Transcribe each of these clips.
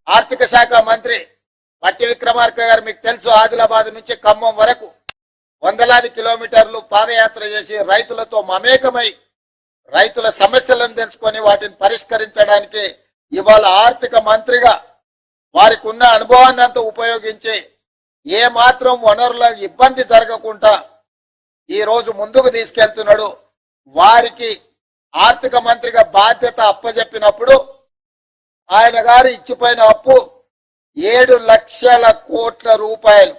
ఆర్థిక శాఖ మంత్రి మట్టి విక్రమార్క గారు మీకు తెలుసు, ఆదిలాబాద్ నుంచి ఖమ్మం వరకు వందలాది కిలోమీటర్లు పాదయాత్ర చేసి రైతులతో మమేకమై రైతుల సమస్యలను తెలుసుకొని వాటిని పరిష్కరించడానికి ఇవాళ ఆర్థిక మంత్రిగా వారికి ఉన్న అనుభవాన్ని అంతా ఉపయోగించి ఏ మాత్రం వనరుల ఇబ్బంది జరగకుండా ఈ రోజు ముందుకు తీసుకెళ్తున్నాడు. వారికి ఆర్థిక మంత్రిగా బాధ్యత అప్పజెప్పినప్పుడు ఆయన గారు ఇచ్చిపోయిన అప్పు 7 లక్షల కోట్ల రూపాయలు.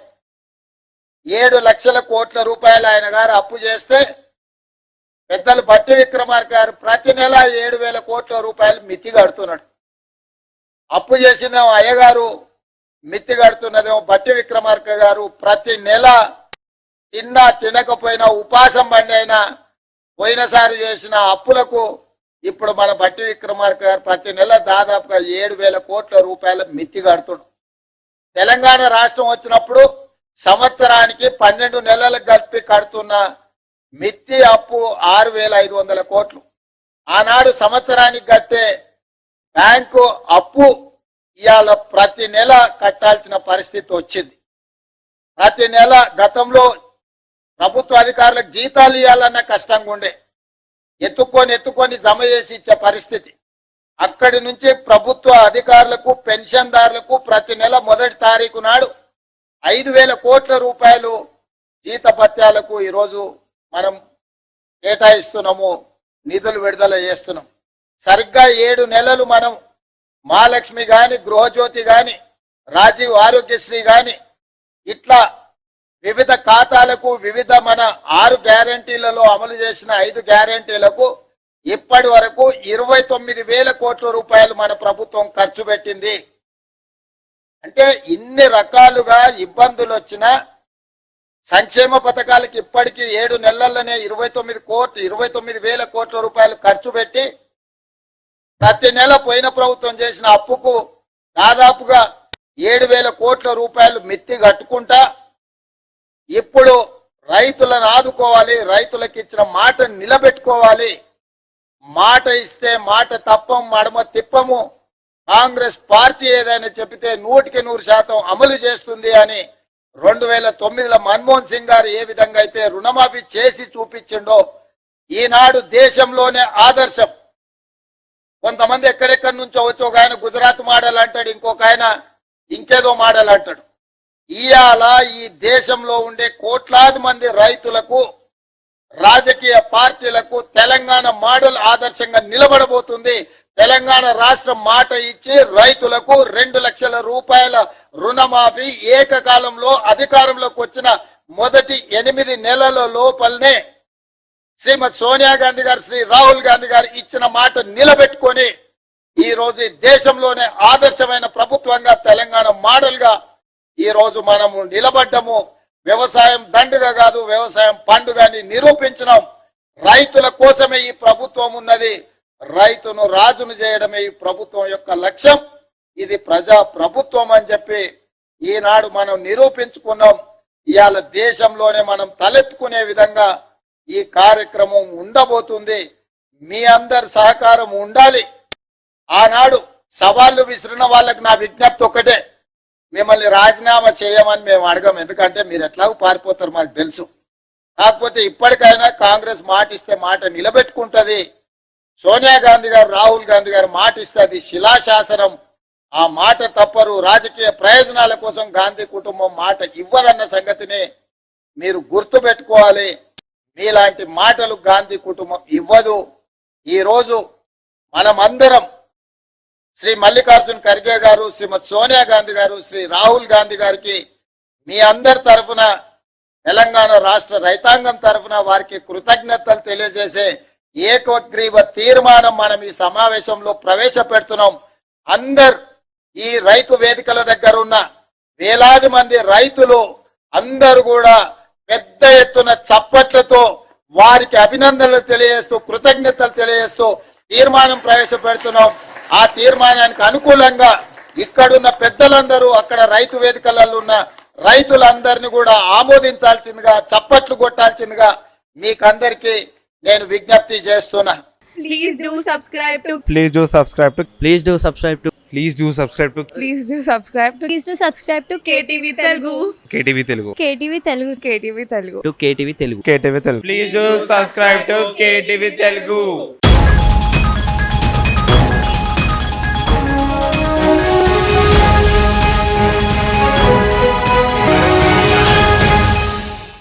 7 లక్షల కోట్ల రూపాయలు ఆయన గారు అప్పు చేస్తే పెద్దలు బట్టి విక్రమార్క గారు ప్రతి నెల 7,000 కోట్ల రూపాయలు మిత్తి కడుతున్నాడు. అప్పు చేసిన అయ్యగారు మిత్తి కడుతున్నదేమో బట్టి విక్రమార్క గారు ప్రతి నెల తిన్నా తినకపోయినా ఉపాసం బండి అయినా పోయినసారి చేసిన అప్పులకు ఇప్పుడు మన బట్టి విక్రమార్క గారు ప్రతి నెల దాదాపుగా 7,000 కోట్ల రూపాయల మిత్తి కడుతున్నాడు. తెలంగాణ రాష్ట్రం వచ్చినప్పుడు సంవత్సరానికి 12 నెలలకు కలిపి కడుతున్న మిత్తి అప్పు 6,500 కోట్లు. ఆనాడు సంవత్సరానికి కట్టే బ్యాంకు అప్పు ఇవాళ ప్రతి నెల కట్టాల్సిన పరిస్థితి వచ్చింది. ప్రతి నెల గతంలో ప్రభుత్వ అధికారులకు జీతాలు ఇవ్వాలన్న కష్టంగా ఉండే, ఎత్తుకొని జమ చేసి ఇచ్చే పరిస్థితి. అక్కడి నుంచి ప్రభుత్వ అధికారులకు పెన్షన్దారులకు ప్రతి నెల 1వ తారీఖు నాడు 5,000 కోట్ల రూపాయలు జీతభత్యాలకు ఈరోజు మనం కేటాయిస్తున్నాము, నిధులు విడుదల చేస్తున్నాం. సరిగ్గా 7 నెలలు మనం మహాలక్ష్మి గాని, గృహజ్యోతి గాని, రాజీవ్ ఆరోగ్యశ్రీ గాని ఇట్లా వివిధ ఖాతాలకు వివిధ మన 6 గ్యారంటీలలో అమలు చేసిన 5 గ్యారంటీలకు ఇప్పటి వరకు 29,000 కోట్ల రూపాయలు మన ప్రభుత్వం ఖర్చు పెట్టింది. అంటే ఇన్ని రకాలుగా ఇబ్బందులు వచ్చినా సంక్షేమ పథకాలకు ఇప్పటికీ 7 నెలల్లోనే 29,000 కోట్ల రూపాయలు ఖర్చు పెట్టి ప్రతి నెల పోయిన ప్రభుత్వం చేసిన అప్పుకు దాదాపుగా 7,000 కోట్ల రూపాయలు మిత్తి కట్టుకుంటా ఇప్పుడు రైతులను ఆదుకోవాలి, రైతులకు ఇచ్చిన మాట నిలబెట్టుకోవాలి. మాట ఇస్తే మాట తప్పం, మడమ తిప్పము. కాంగ్రెస్ పార్టీ ఏదైనా చెబితే 100% అమలు చేస్తుంది అని 2009లో మన్మోహన్ సింగ్ గారు ఏ విధంగా అయితే రుణమాఫీ చేసి చూపించిండో ఈనాడు దేశంలోనే ఆదర్శం. కొంతమంది ఎక్కడెక్కడి నుంచో వచ్చి ఒక ఆయన గుజరాత్ మోడల్ అంటాడు, ఇంకొక ఆయన ఇంకేదో మోడల్ అంటాడు. ఇవాళ ఈ దేశంలో ఉండే కోట్లాది మంది రైతులకు, రాజకీయ పార్టీలకు తెలంగాణ మోడల్ ఆదర్శంగా నిలబడబోతుంది. తెలంగాణ రాష్ట్రం మాట ఇచ్చి రైతులకు 2 లక్షల రూపాయల రుణమాఫీ ఏకకాలంలో అధికారంలోకి వచ్చిన మొదటి 8 నెలల లోపలనే శ్రీమతి సోనియా గాంధీ గారు, శ్రీ రాహుల్ గాంధీ గారు ఇచ్చిన మాట నిలబెట్టుకొని ఈ రోజు దేశంలోనే ఆదర్శమైన ప్రభుత్వంగా తెలంగాణ మోడల్ గా ఈ రోజు మనము నిలబడ్డము. వ్యవసాయం దండుగ కాదు, వ్యవసాయం పండుగని నిరూపించినాం. రైతుల కోసమే ఈ ప్రభుత్వం ఉన్నది, రైతును రాజును చేయడమే ఈ ప్రభుత్వం యొక్క లక్ష్యం. ఇది ప్రజా ప్రభుత్వం అని చెప్పి ఈనాడు మనం నిరూపించుకున్నాం. ఇవాళ దేశంలోనే మనం తలెత్తుకునే విధంగా ఈ కార్యక్రమం ఉండబోతుంది. మీ అందరి సహకారం ఉండాలి. ఆనాడు సవాళ్లు విసిరిన వాళ్ళకి నా విజ్ఞప్తి ఒకటే, మిమ్మల్ని రాజీనామా చేయమని మేము అడగం, ఎందుకంటే మీరు ఎట్లాగో పారిపోతారు మాకు తెలుసు. కాకపోతే ఇప్పటికైనా కాంగ్రెస్ మాట ఇస్తే మాట నిలబెట్టుకుంటది. సోనియా గాంధీ గారు, రాహుల్ గాంధీ గారు మాట ఇస్తే అది శిలాశాసనం. ఆ మాట తప్పరు. రాజకీయ ప్రయోజనాల కోసం గాంధీ కుటుంబం మాట ఇవ్వదన్న సంగతిని మీరు గుర్తు పెట్టుకోవాలి. మీలాంటి మాటలు గాంధీ కుటుంబం ఇవ్వదు. ఈ రోజు మనమందరం శ్రీ మల్లికార్జున్ ఖర్గే గారు, శ్రీమతి సోనియా గాంధీ గారు, శ్రీ రాహుల్ గాంధీ గారికి మీ అందరి తరఫున, తెలంగాణ రాష్ట్ర రైతాంగం తరఫున వారికి కృతజ్ఞతలు తెలియజేసే ఏకగ్రీవ తీర్మానం మనం ఈ సమావేశంలో ప్రవేశపెడుతున్నాం. అందరు ఈ రైతు వేదికల దగ్గర ఉన్న వేలాది మంది రైతులు అందరూ కూడా పెద్ద ఎత్తున చప్పట్లతో వారికి అభినందనలు తెలియజేస్తూ, కృతజ్ఞతలు తెలియజేస్తూ తీర్మానం ప్రవేశపెడుతున్నాం. ఆ తీర్మానానికి అనుకూలంగా ఇక్కడున్న పెద్దలందరూ, అక్కడ రైతు వేదికలలో ఉన్న రైతులందరినీ కూడా ఆమోదించాల్సిందిగా, చప్పట్లు కొట్టాల్సిందిగా మీకందరికీ నేను విజ్ఞప్తి చేస్తున్నా. Please do subscribe to. Please do subscribe to. Please do subscribe to Please do subscribe to Please do subscribe to. Please do subscribe to KTV Telugu. KTV Telugu. KTV Telugu. KTV Telugu. KTV Telugu. KTV Telugu. Please do subscribe to KTV Telugu.